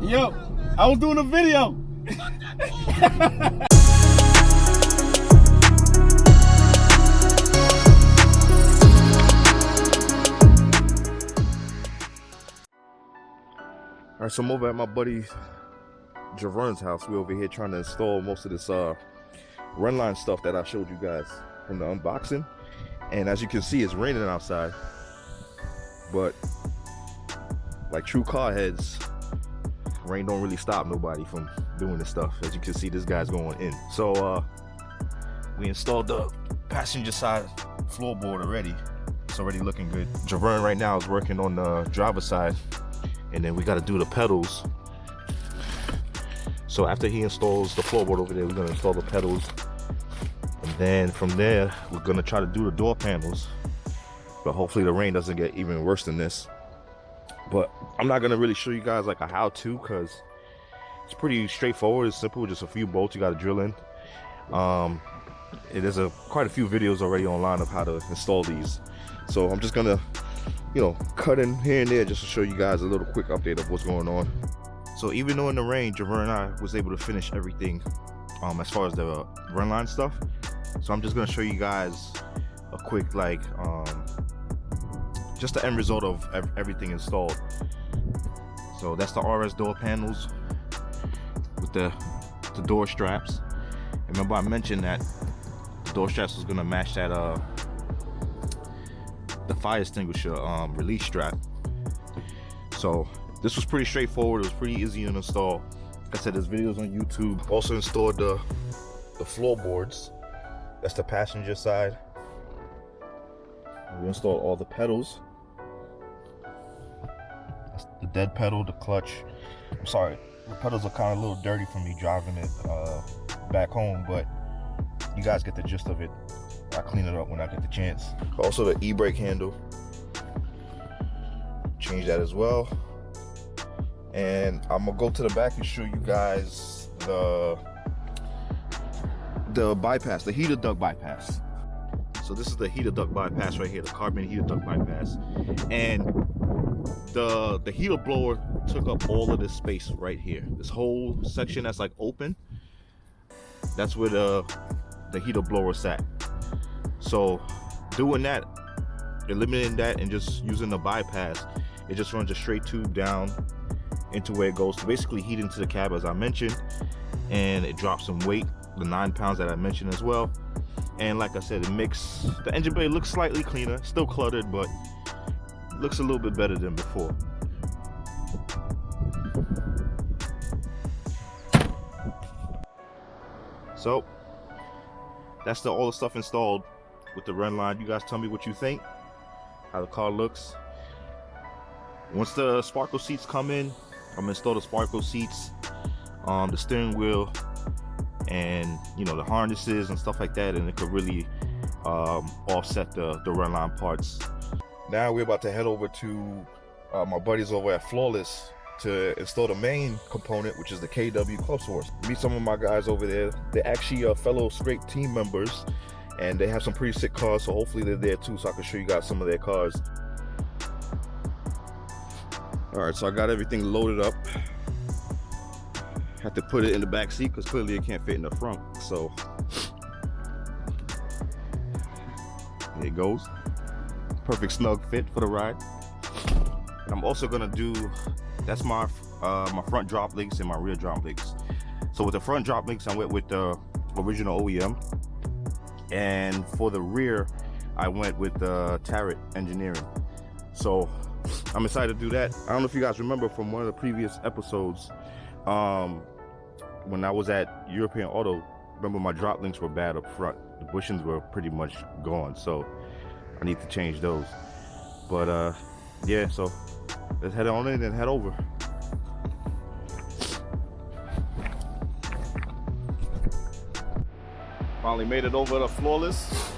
Yo, I was doing a video. All right, so I'm over at my buddy Javern's house. We're over here trying to install most of this Rennline stuff that I showed you guys from the unboxing. And as you can see, it's raining outside. But like true car heads, rain don't really stop nobody from doing this stuff. As you can see, this guy's going in. So we installed the passenger side floorboard already. It's already looking good. Javern right now is working on the driver's side. And then we got to do the pedals. So after he installs the floorboard over there, we're going to install the pedals. And then from there, we're going to try to do the door panels. But hopefully the rain doesn't get even worse than this. But I'm not going to really show you guys like a how-to, because it's pretty straightforward. It's simple, just a few bolts you got to drill in. There's quite a few videos already online of how to install these. So I'm just going to, you know, cut in here and there just to show you guys a little quick update of what's going on. So even though in the rain, Javern and I was able to finish everything as far as the Rennline stuff. So I'm just gonna show you guys a quick like just the end result of everything installed. So that's the RS door panels with the door straps. And remember I mentioned that the door straps was gonna match that the fire extinguisher release strap. So this was pretty straightforward. It was pretty easy to install. Like I said, there's videos on YouTube. Also installed the floorboards. That's the passenger side. We installed all the pedals. That's the dead pedal, the clutch. I'm sorry, the pedals are kind of a little dirty for me driving it back home, but you guys get the gist of it. I clean it up when I get the chance. Also the e-brake handle, change that as well. And I'm gonna go to the back and show you guys the bypass, the heater duct bypass. So this is the heater duct bypass right here, the carbon heater duct bypass. And the heater blower took up all of this space right here. This whole section that's like open, that's where the heater blower sat. So doing that, eliminating that and just using the bypass, it just runs a straight tube down into where it goes to basically heat into the cab, as I mentioned, and it drops some weight, the 9 pounds that I mentioned as well. And like I said, it makes the engine bay look slightly cleaner, still cluttered, but looks a little bit better than before. So that's all the stuff installed with the Rennline. You guys tell me what you think, how the car looks. Once the sparkle seats come in, I'm gonna install the sparkle seats, the steering wheel, and you know, the harnesses and stuff like that, and it could really offset the Rennline parts. Now we're about to head over to my buddies over at Flawless to install the main component, which is the KW Clubsport. Meet some of my guys over there. They're actually fellow Scrape team members, and they have some pretty sick cars, so hopefully they're there too, so I can show you guys some of their cars. All right, so I got everything loaded up. Had to put it in the back seat because clearly it can't fit in the front. So there it goes. Perfect snug fit for the ride. And I'm also gonna do, that's my front drop links and my rear drop links. So with the front drop links, I went with the original OEM, and for the rear, I went with the Tarot Engineering. So I'm excited to do that. I don't know if you guys remember from one of the previous episodes, when I was at European Auto, remember my drop links were bad up front. The bushings were pretty much gone, so I need to change those. But yeah, so let's head on in and head over. Finally made it over to Flawless.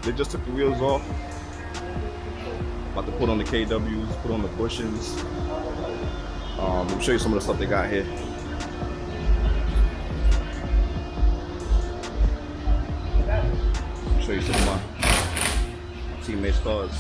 They just took the wheels off. About to put on the KWs, put on the bushings. Let me show you some of the stuff they got here. Show show you some of my teammates' cars.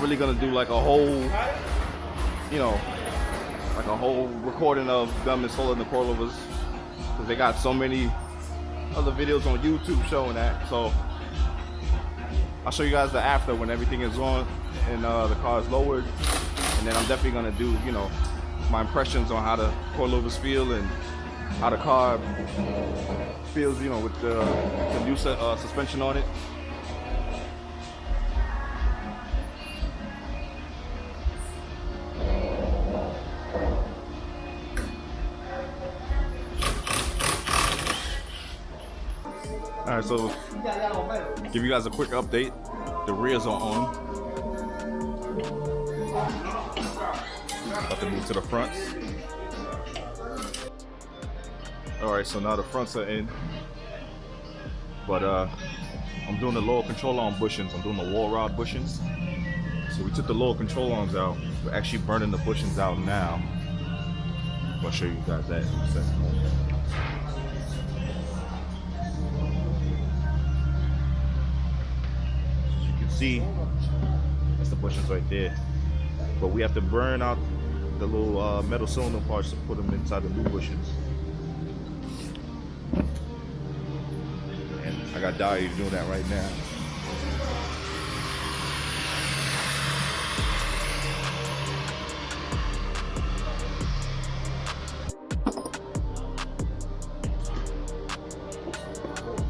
Really gonna do like a whole, you know, like a whole recording of them installing the coilovers, because they got so many other videos on YouTube showing that. So I'll show you guys the after when everything is on and the car is lowered, and then I'm definitely gonna do, you know, my impressions on how the coilovers feel and how the car feels, you know, with the new suspension on it. Alright, so give you guys a quick update. The rears are on. About to move to the fronts. Alright, so now the fronts are in. But I'm doing the lower control arm bushings. I'm doing the wall rod bushings. So we took the lower control arms out. We're actually burning the bushings out now. I'll show you guys that in a second. See, that's the bushings right there, but we have to burn out the little metal cylinder parts to put them inside the new bushings. And I got Dahlia doing that right now.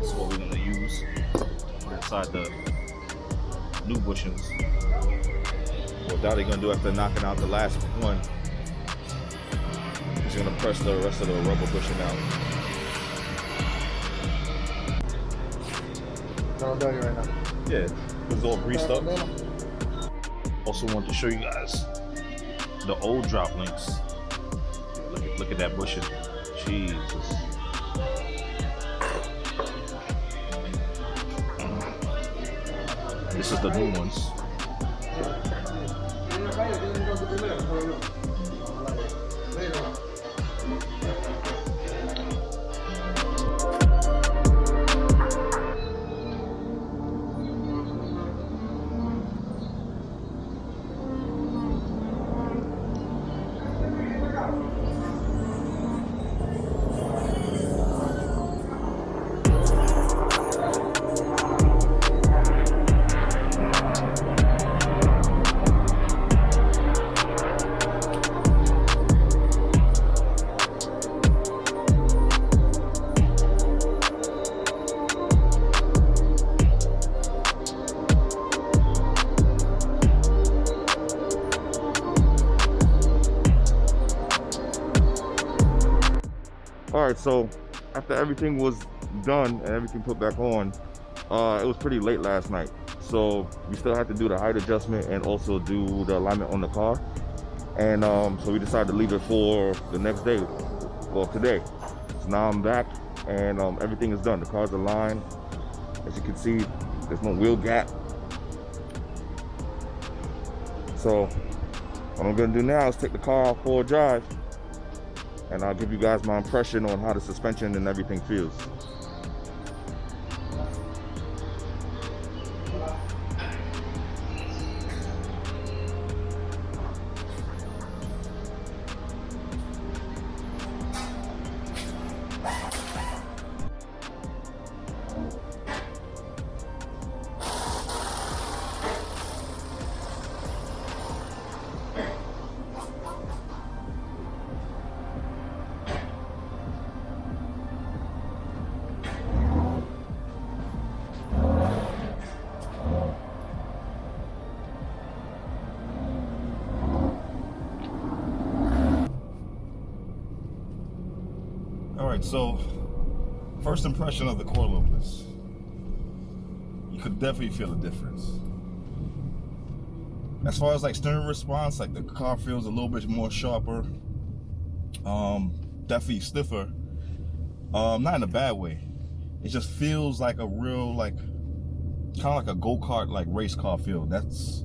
This is what we're going to use inside the new bushings. What Dahlia gonna do after knocking out the last one, he's gonna press the rest of the rubber bushing out. No, I'm doing it right now. Yeah, it's all greased up. Also want to show you guys the old drop links. Look at that bushing. Jesus. This is the new ones. All right, so after everything was done and everything put back on, it was pretty late last night. So we still had to do the height adjustment and also do the alignment on the car. And so we decided to leave it for the next day, well, today. So now I'm back and everything is done. The car's aligned. As you can see, there's no wheel gap. So what I'm gonna do now is take the car out for a drive, and I'll give you guys my impression on how the suspension and everything feels. Alright, so first impression of the coilovers. You could definitely feel a difference. As far as like steering response, like the car feels a little bit more sharper. Definitely stiffer. Not in a bad way. It just feels like a real, like, kind of like a go-kart, like race car feel. That's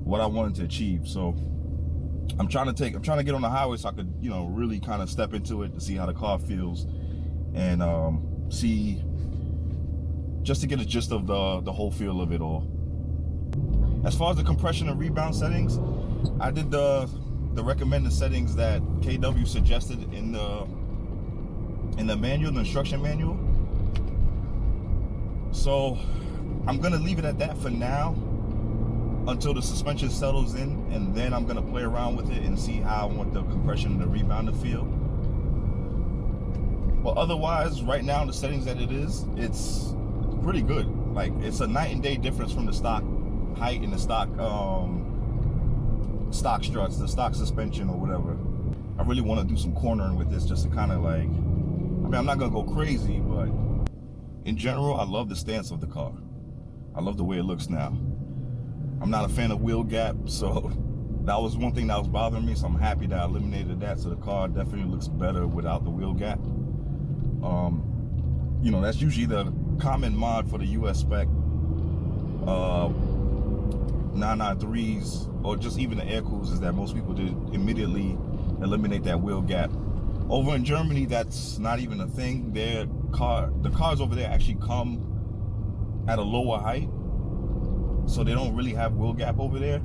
what I wanted to achieve. So I'm trying to get on the highway so I could, you know, really kind of step into it to see how the car feels, and see, just to get a gist of the whole feel of it all. As far as the compression and rebound settings, I did the recommended settings that KW suggested in the manual, the instruction manual. So I'm gonna leave it at that for now, until the suspension settles in, and then I'm gonna play around with it and see how I want the compression and the rebound to feel. But otherwise, right now, the settings that it is, it's pretty good. Like, it's a night and day difference from the stock height and the stock struts, the stock suspension or whatever. I really want to do some cornering with this, just to kind of like, I mean, I'm not gonna go crazy, but in general, I love the stance of the car. I love the way it looks now. I'm not a fan of wheel gap, so that was one thing that was bothering me, so I'm happy that I eliminated that. So the car definitely looks better without the wheel gap. You know, that's usually the common mod for the US spec 993s, or just even the air cruisers, that most people did immediately eliminate that wheel gap. Over in Germany, that's not even a thing. The cars over there actually come at a lower height, so they don't really have wheel gap over there.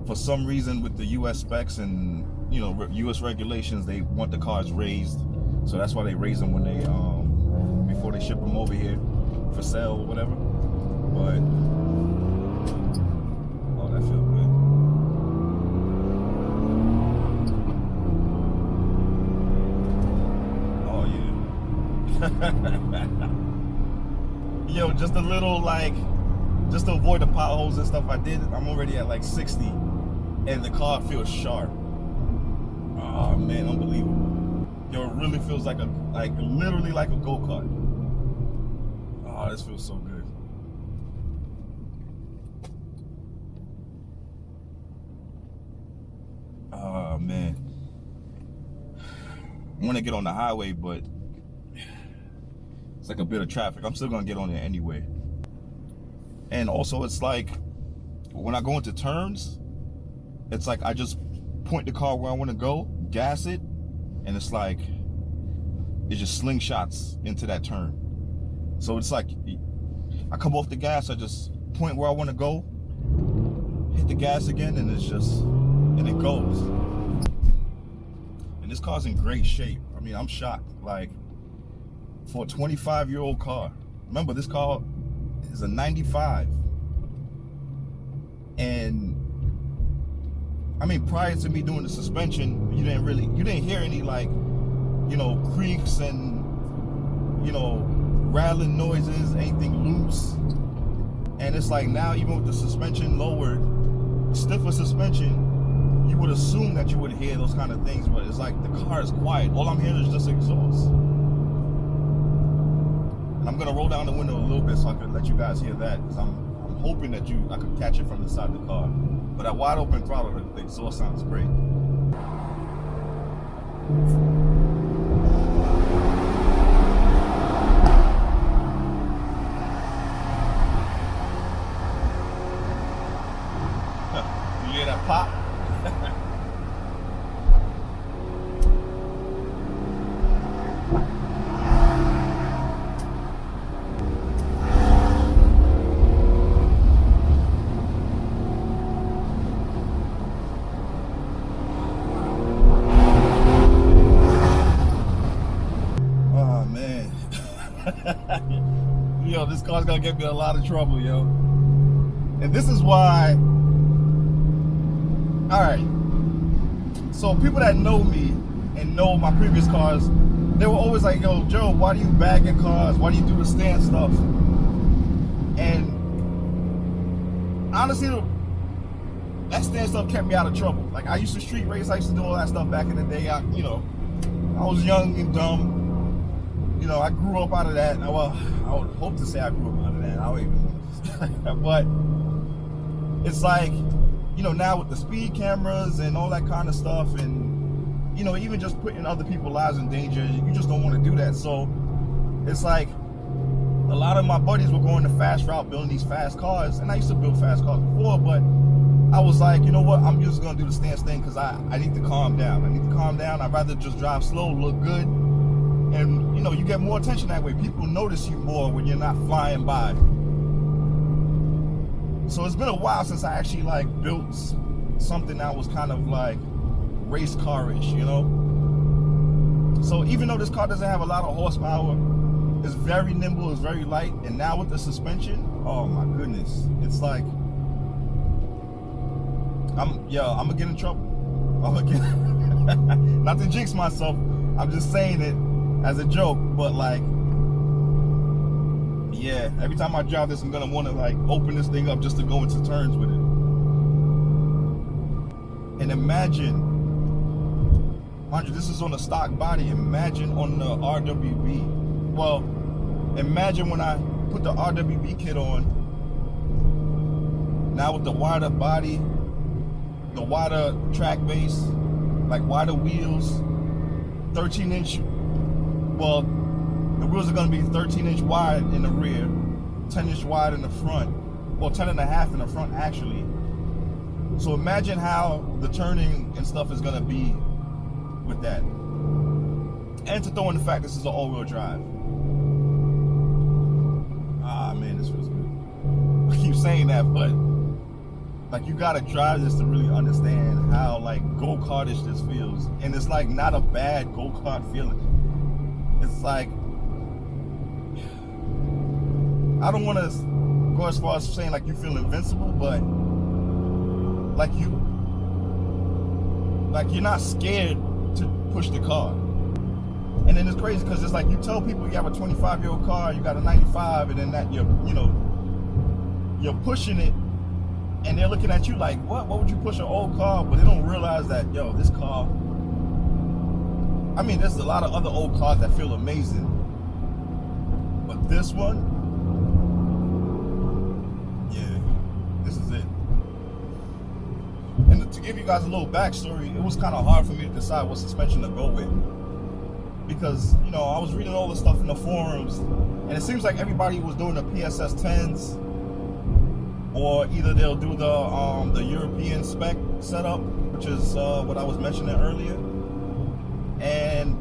For some reason, with the US specs and, you know, US regulations, they want the cars raised. So that's why they raise them when they before they ship them over here for sale or whatever. But oh, that feels good. Oh yeah. Yo, just a little, like, just to avoid the potholes and stuff, I'm already at like 60, and the car feels sharp. Oh man, unbelievable. Yo, it really feels like literally like a go-kart. Oh, this feels so good. Oh man. I want to get on the highway, but it's like a bit of traffic. I'm still gonna get on there anyway. And also, it's like, when I go into turns, it's like I just point the car where I want to go, gas it, and it's like, it just slingshots into that turn. So it's like, I come off the gas, I just point where I want to go, hit the gas again, and it's just, and it goes. And this car's in great shape. I mean, I'm shocked. Like, for a 25-year-old car. Remember, this car is a 95. And I mean, prior to me doing the suspension, you didn't hear any, like, you know, creaks and, you know, rattling noises, anything loose. And it's like now, even with the suspension lowered, stiffer suspension, you would assume that you would hear those kind of things, but it's like the car is quiet. All I'm hearing is just exhaust. And I'm gonna roll down the window a little bit so I can let you guys hear that, because I'm hoping that I could catch it from the side of the car. But at wide open throttle, the exhaust sounds great. You hear that pop? Yo, this car's gonna get me in a lot of trouble, yo. And this is why. Alright. So people that know me and know my previous cars, they were always like, yo, Joe, why do you bag your cars? Why do you do the stand stuff? And honestly, that stand stuff kept me out of trouble. Like, I used to street race, I used to do all that stuff back in the day. I was young and dumb. You know, I grew up out of that. Well, I would hope to say I grew up out of that. I don't even, but it's like, you know, now with the speed cameras and all that kind of stuff, and, you know, even just putting other people's lives in danger, you just don't want to do that. So it's like a lot of my buddies were going the fast route, building these fast cars, and I used to build fast cars before, but I was like, you know what, I'm just gonna do the stance thing because I need to calm down. I'd rather just drive slow, look good. And, you know, you get more attention that way. People notice you more when you're not flying by. So it's been a while since I actually, like, built something that was kind of like race car-ish, you know? So even though this car doesn't have a lot of horsepower, it's very nimble, it's very light. And now with the suspension, oh my goodness. It's like, I'm gonna get in trouble. Not to jinx myself, I'm just saying it as a joke, but like, yeah, every time I drive this, I'm gonna want to like open this thing up just to go into turns with it. And imagine, mind you, this is on a stock body. Imagine on the RWB. Well, imagine when I put the RWB kit on. Now with the wider body, the wider track base, like wider wheels, 13-inch. Well, the wheels are going to be 13-inch wide in the rear, 10-inch wide in the front, well, 10.5 in the front actually. So imagine how the turning and stuff is going to be with that. And to throw in the fact this is an all-wheel drive. Ah, man, this feels good. I keep saying that, but like, you got to drive this to really understand how like go-kartish this feels. And it's like not a bad go-kart feeling. It's like, I don't want to go as far as saying like you feel invincible, but like you're not scared to push the car. And then it's crazy because it's like you tell people you have a 25-year-old car, you got a 95, and then that you're pushing it, and they're looking at you like, what would you push an old car? But they don't realize that, yo, this car, I mean, there's a lot of other old cars that feel amazing, but this one, yeah, this is it. And to give you guys a little backstory, it was kind of hard for me to decide what suspension to go with, because, you know, I was reading all this stuff in the forums, and it seems like everybody was doing the PSS 10s, or either they'll do the European spec setup, which is what I was mentioning earlier. And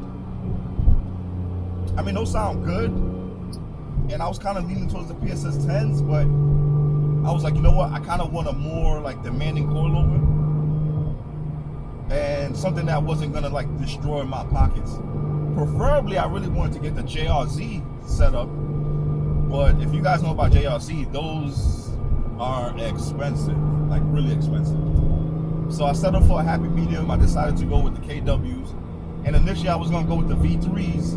I mean, those sound good, and I was kind of leaning towards the PSS 10s, but I was like, you know what, I kind of want a more like demanding coilover and something that wasn't gonna like destroy my pockets. Preferably, I really wanted to get the JRZ setup, but if you guys know about JRZ, those are expensive, like really expensive. So I settled for a happy medium. I decided to go with the KWs, and initially I was gonna go with the V3s,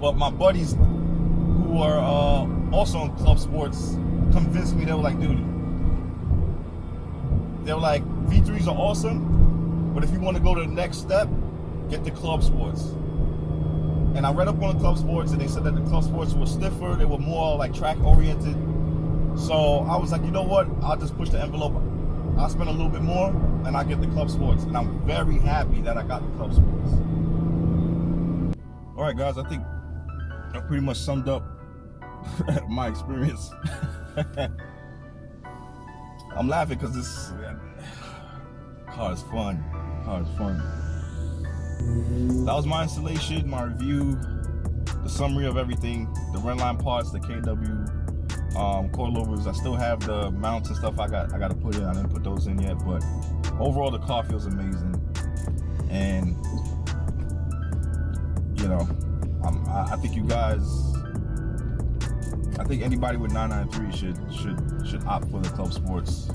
but my buddies who are also on Clubsports convinced me. They were like, dude, they were like, V3s are awesome, but if you want to go to the next step, get the Clubsports. And I read up on the Clubsports, and they said that the Clubsports were stiffer, they were more like track oriented. So I was like, you know what? I'll just push the envelope. I'll spend a little bit more, and I'll get the Clubsports. And I'm very happy that I got the Clubsports. All right, guys, I think I pretty much summed up my experience. I'm laughing because this car is fun. Car is fun. That was my installation, my review, the summary of everything, the Rennline parts, the KW coilovers. I still have the mounts and stuff I got to put in. I didn't put those in yet, but overall the car feels amazing. And you know, I think you guys, I think anybody with 993 should opt for the Clubsports.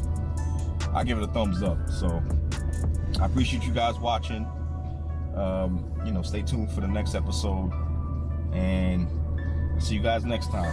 I give it a thumbs up. So I appreciate you guys watching. You know, stay tuned for the next episode, and see you guys next time.